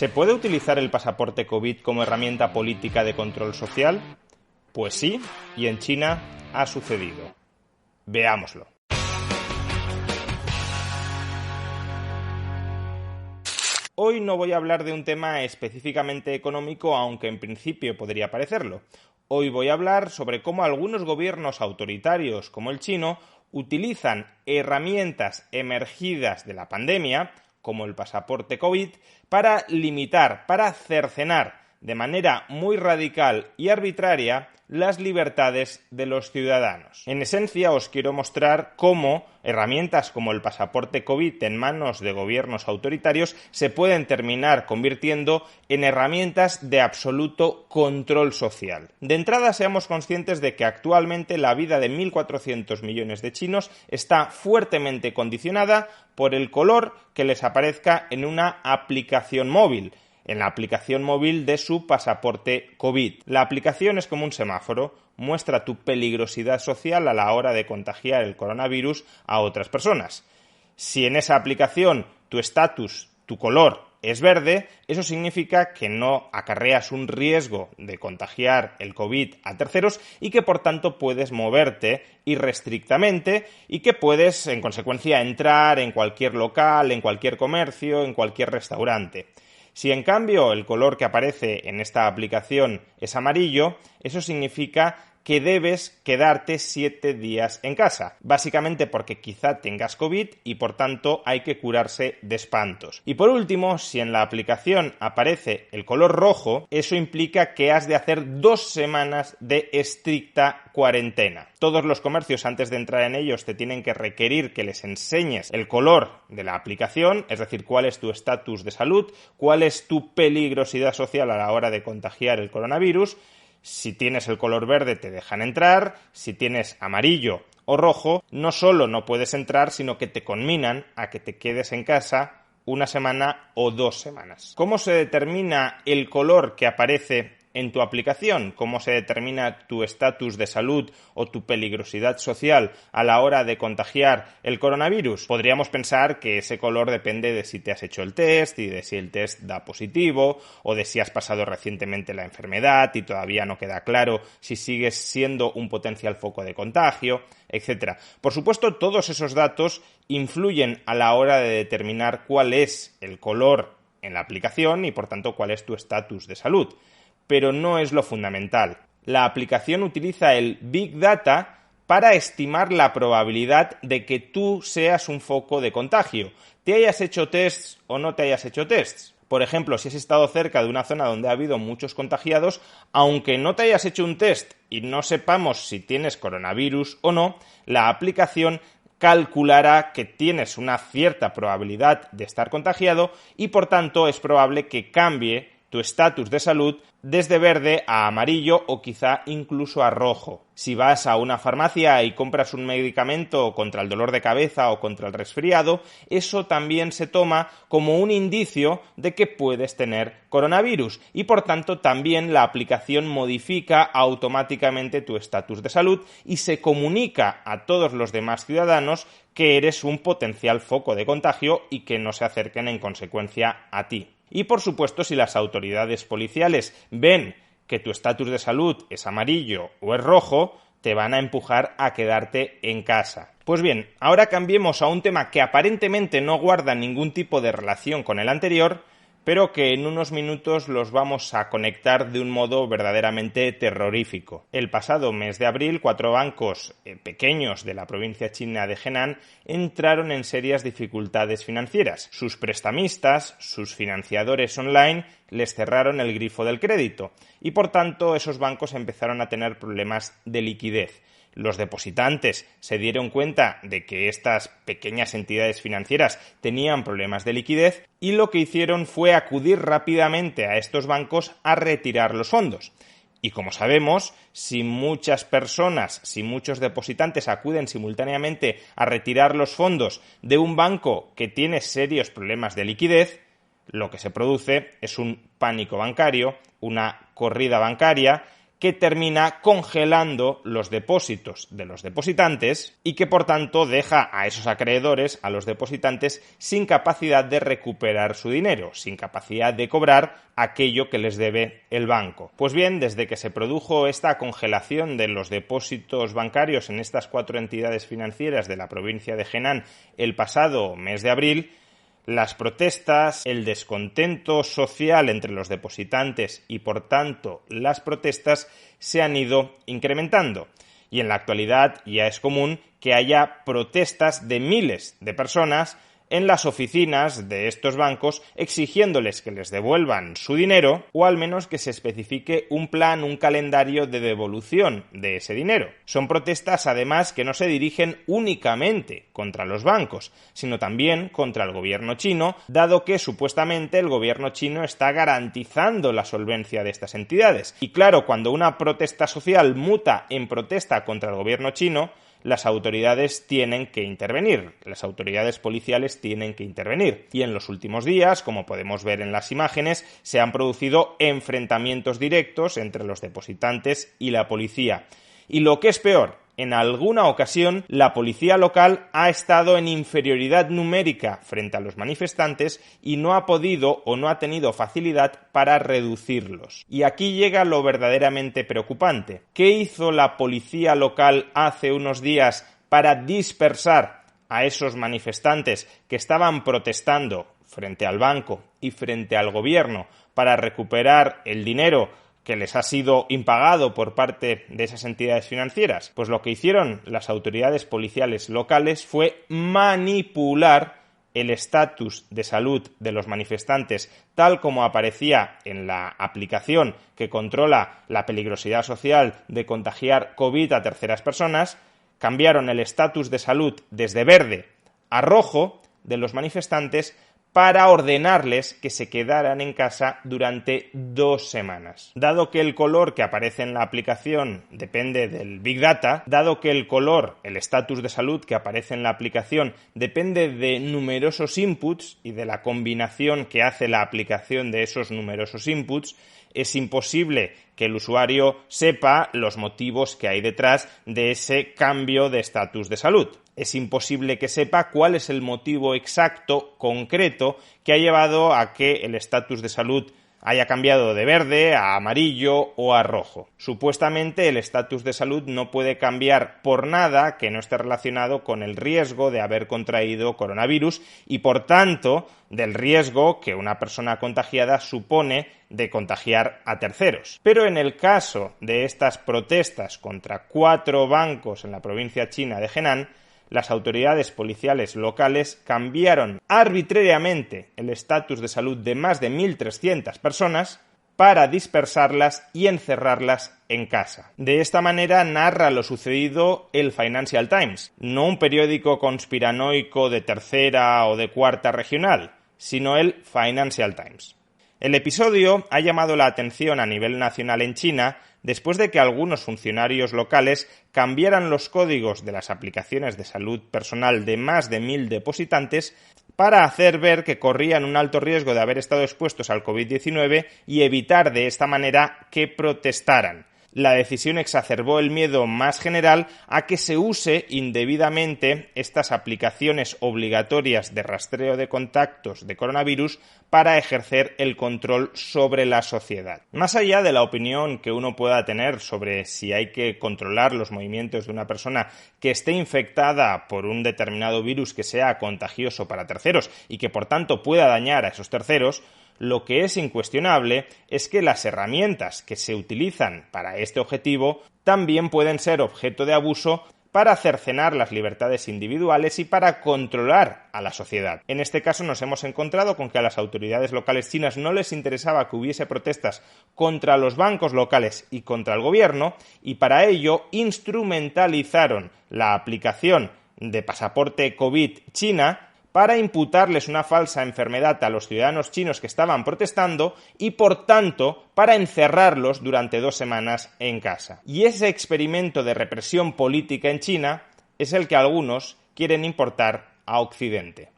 ¿Se puede utilizar el pasaporte COVID como herramienta política de control social? Pues sí, y en China ha sucedido. Veámoslo. Hoy no voy a hablar de un tema específicamente económico, aunque en principio podría parecerlo. Hoy voy a hablar sobre cómo algunos gobiernos autoritarios, como el chino, utilizan herramientas emergidas de la pandemia, como el pasaporte COVID, para limitar, para cercenar de manera muy radical y arbitraria las libertades de los ciudadanos. En esencia, os quiero mostrar cómo herramientas como el pasaporte COVID en manos de gobiernos autoritarios se pueden terminar convirtiendo en herramientas de absoluto control social. De entrada, seamos conscientes de que actualmente la vida de 1.400 millones de chinos está fuertemente condicionada por el color que les aparezca en una aplicación móvil, en la aplicación móvil de su pasaporte COVID. La aplicación es como un semáforo, muestra tu peligrosidad social a la hora de contagiar el coronavirus a otras personas. Si en esa aplicación tu estatus, tu color es verde, eso significa que no acarreas un riesgo de contagiar el COVID a terceros y que por tanto puedes moverte irrestrictamente y que puedes en consecuencia entrar en cualquier local, en cualquier comercio, en cualquier restaurante. Si en cambio el color que aparece en esta aplicación es amarillo, eso significa que debes quedarte 7 días en casa, básicamente porque quizá tengas COVID y por tanto hay que curarse de espantos. Y por último, si en la aplicación aparece el color rojo, eso implica que has de hacer 2 semanas de estricta cuarentena. Todos los comercios antes de entrar en ellos te tienen que requerir que les enseñes el color de la aplicación, es decir, cuál es tu estatus de salud, cuál es tu peligrosidad social a la hora de contagiar el coronavirus. Si tienes el color verde te dejan entrar, si tienes amarillo o rojo, no solo no puedes entrar, sino que te conminan a que te quedes en casa 1 semana o 2 semanas. ¿Cómo se determina el color que aparece en tu aplicación? ¿Cómo se determina tu estatus de salud o tu peligrosidad social a la hora de contagiar el coronavirus? Podríamos pensar que ese color depende de si te has hecho el test y de si el test da positivo o de si has pasado recientemente la enfermedad y todavía no queda claro si sigues siendo un potencial foco de contagio, etc. Por supuesto, todos esos datos influyen a la hora de determinar cuál es el color en la aplicación y por tanto cuál es tu estatus de salud. Pero no es lo fundamental. La aplicación utiliza el Big Data para estimar la probabilidad de que tú seas un foco de contagio, te hayas hecho tests o no te hayas hecho tests. Por ejemplo, si has estado cerca de una zona donde ha habido muchos contagiados, aunque no te hayas hecho un test y no sepamos si tienes coronavirus o no, la aplicación calculará que tienes una cierta probabilidad de estar contagiado y por tanto es probable que cambie tu estatus de salud desde verde a amarillo o quizá incluso a rojo. Si vas a una farmacia y compras un medicamento contra el dolor de cabeza o contra el resfriado, eso también se toma como un indicio de que puedes tener coronavirus y por tanto también la aplicación modifica automáticamente tu estatus de salud y se comunica a todos los demás ciudadanos que eres un potencial foco de contagio y que no se acerquen en consecuencia a ti. Y por supuesto, si las autoridades policiales ven que tu estatus de salud es amarillo o es rojo, te van a empujar a quedarte en casa. Pues bien, ahora cambiemos a un tema que aparentemente no guarda ningún tipo de relación con el anterior, pero que en unos minutos los vamos a conectar de un modo verdaderamente terrorífico. El pasado mes de abril, 4 bancos pequeños de la provincia china de Henan entraron en serias dificultades financieras. Sus prestamistas, sus financiadores online, les cerraron el grifo del crédito y por tanto esos bancos empezaron a tener problemas de liquidez. Los depositantes se dieron cuenta de que estas pequeñas entidades financieras tenían problemas de liquidez y lo que hicieron fue acudir rápidamente a estos bancos a retirar los fondos. Y como sabemos, si muchas personas, si muchos depositantes acuden simultáneamente a retirar los fondos de un banco que tiene serios problemas de liquidez, lo que se produce es un pánico bancario, una corrida bancaria que termina congelando los depósitos de los depositantes y que por tanto deja a esos acreedores, a los depositantes, sin capacidad de recuperar su dinero, sin capacidad de cobrar aquello que les debe el banco. Pues bien, desde que se produjo esta congelación de los depósitos bancarios en estas 4 entidades financieras de la provincia de Henan el pasado mes de abril, las protestas, el descontento social entre los depositantes y, por tanto, las protestas se han ido incrementando. Y en la actualidad ya es común que haya protestas de miles de personas en las oficinas de estos bancos exigiéndoles que les devuelvan su dinero o al menos que se especifique un plan, un calendario de devolución de ese dinero. Son protestas además que no se dirigen únicamente contra los bancos, sino también contra el gobierno chino, dado que supuestamente el gobierno chino está garantizando la solvencia de estas entidades. Y claro, cuando una protesta social muta en protesta contra el gobierno chino, las autoridades tienen que intervenir, las autoridades policiales tienen que intervenir. Y en los últimos días, como podemos ver en las imágenes, se han producido enfrentamientos directos entre los depositantes y la policía. Y lo que es peor, en alguna ocasión la policía local ha estado en inferioridad numérica frente a los manifestantes y no ha podido o no ha tenido facilidad para reducirlos. Y aquí llega lo verdaderamente preocupante. ¿Qué hizo la policía local hace unos días para dispersar a esos manifestantes que estaban protestando frente al banco y frente al gobierno para recuperar el dinero que les ha sido impagado por parte de esas entidades financieras? Pues lo que hicieron las autoridades policiales locales fue manipular el estatus de salud de los manifestantes tal como aparecía en la aplicación que controla la peligrosidad social de contagiar COVID a terceras personas. Cambiaron el estatus de salud desde verde a rojo de los manifestantes para ordenarles que se quedaran en casa durante 2 semanas. Dado que el color que aparece en la aplicación depende del Big Data, dado que el color, el estatus de salud que aparece en la aplicación depende de numerosos inputs y de la combinación que hace la aplicación de esos numerosos inputs, es imposible que el usuario sepa los motivos que hay detrás de ese cambio de estatus de salud. Es imposible que sepa cuál es el motivo exacto, concreto, que ha llevado a que el estatus de salud haya cambiado de verde a amarillo o a rojo. Supuestamente el estatus de salud no puede cambiar por nada que no esté relacionado con el riesgo de haber contraído coronavirus y, por tanto, del riesgo que una persona contagiada supone de contagiar a terceros. Pero en el caso de estas protestas contra 4 bancos en la provincia china de Henan, las autoridades policiales locales cambiaron arbitrariamente el estatus de salud de más de 1.300 personas para dispersarlas y encerrarlas en casa. De esta manera narra lo sucedido el Financial Times, no un periódico conspiranoico de tercera o de cuarta regional, sino el Financial Times. El episodio ha llamado la atención a nivel nacional en China después de que algunos funcionarios locales cambiaran los códigos de las aplicaciones de salud personal de más de 1.000 depositantes para hacer ver que corrían un alto riesgo de haber estado expuestos al COVID-19 y evitar de esta manera que protestaran. La decisión exacerbó el miedo más general a que se use indebidamente estas aplicaciones obligatorias de rastreo de contactos de coronavirus para ejercer el control sobre la sociedad. Más allá de la opinión que uno pueda tener sobre si hay que controlar los movimientos de una persona que esté infectada por un determinado virus que sea contagioso para terceros y que por tanto pueda dañar a esos terceros, lo que es incuestionable es que las herramientas que se utilizan para este objetivo también pueden ser objeto de abuso para cercenar las libertades individuales y para controlar a la sociedad. En este caso nos hemos encontrado con que a las autoridades locales chinas no les interesaba que hubiese protestas contra los bancos locales y contra el gobierno y para ello instrumentalizaron la aplicación de pasaporte COVID China para imputarles una falsa enfermedad a los ciudadanos chinos que estaban protestando y, por tanto, para encerrarlos durante 2 semanas en casa. Y ese experimento de represión política en China es el que algunos quieren importar a Occidente.